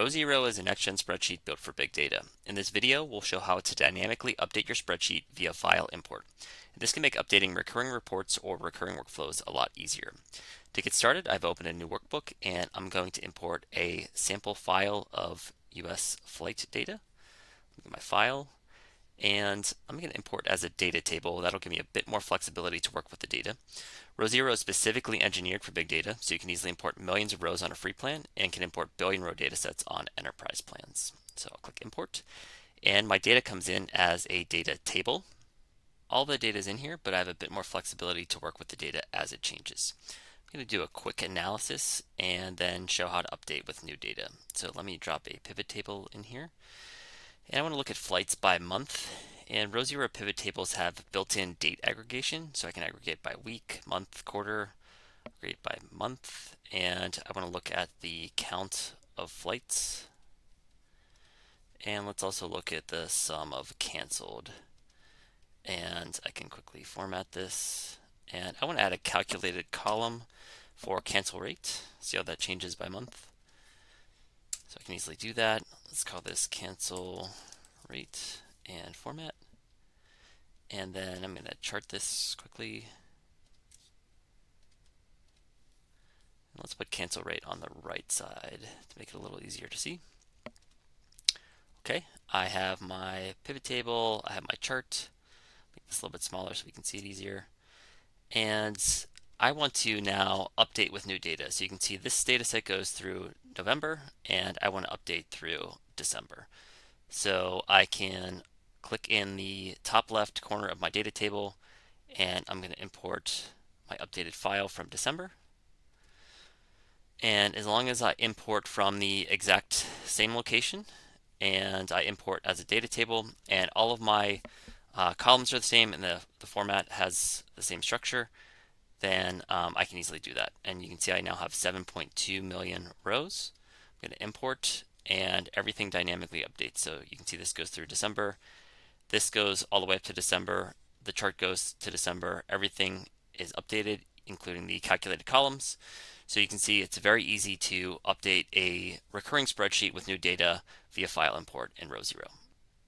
Row0 is a next-gen spreadsheet built for big data. In this video, we'll show how to dynamically update your spreadsheet via file import. This can make updating recurring reports or recurring workflows a lot easier. To get started, I've opened a new workbook and I'm going to import a sample file of US flight data. Look at my file, and I'm going to import as a data table. That'll give me a bit more flexibility to work with the data. Row0 is specifically engineered for big data, so you can easily import millions of rows on a free plan and can import billion row datasets on enterprise plans. So I'll click import, and my data comes in as a data table. All the data is in here, but I have a bit more flexibility to work with the data as it changes. I'm going to do a quick analysis and then show how to update with new data. So let me drop a pivot table in here. And I want to look at flights by month. And Row0 pivot tables have built-in date aggregation, so I can aggregate by week, month, quarter, aggregate by month. And I want to look at the count of flights. And let's also look at the sum of canceled. And I can quickly format this. And I want to add a calculated column for cancel rate. See how that changes by month. So I can easily do that. Let's call this cancel rate and format. And then I'm going to chart this quickly. And let's put cancel rate on the right side to make it a little easier to see. Okay, I have my pivot table, I have my chart. Make this a little bit smaller so we can see it easier. And I want to now update with new data. So you can see this data set goes through November, and I want to update through December. So I can click in the top left corner of my data table, and I'm going to import my updated file from December. And as long as I import from the exact same location, and I import as a data table, and all of my columns are the same, and the format has the same structure, then I can easily do that. And you can see I now have 7.2 million rows. I'm going to import, and everything dynamically updates. So you can see this goes through December. This goes all the way up to December. The chart goes to December. Everything is updated, including the calculated columns. So you can see it's very easy to update a recurring spreadsheet with new data via file import in Row0.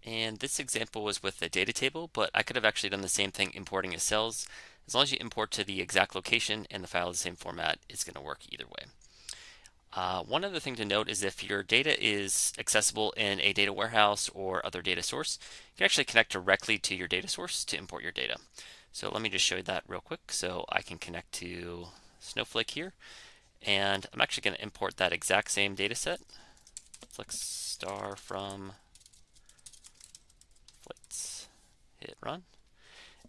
And this example was with the data table, but I could have actually done the same thing importing as cells. As long as you import to the exact location and the file is the same format, it's going to work either way. One other thing to note is if your data is accessible in a data warehouse or other data source, you can actually connect directly to your data source to import your data. So let me just show you that real quick. So I can connect to Snowflake here, and I'm actually going to import that exact same data set. Select star from flights, hit run.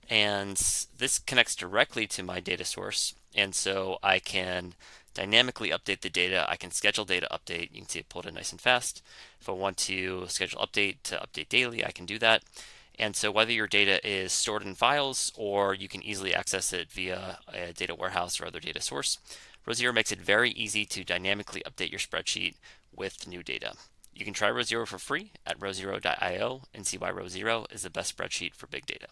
And this connects directly to my data source, and so I can dynamically update the data. I can schedule data update. You can see it pulled in nice and fast. If I want to schedule update to update daily, I can do that. And so whether your data is stored in files or you can easily access it via a data warehouse or other data source, Row0 makes it very easy to dynamically update your spreadsheet with new data. You can try Row0 for free at row0.io and see why Row0 is the best spreadsheet for big data.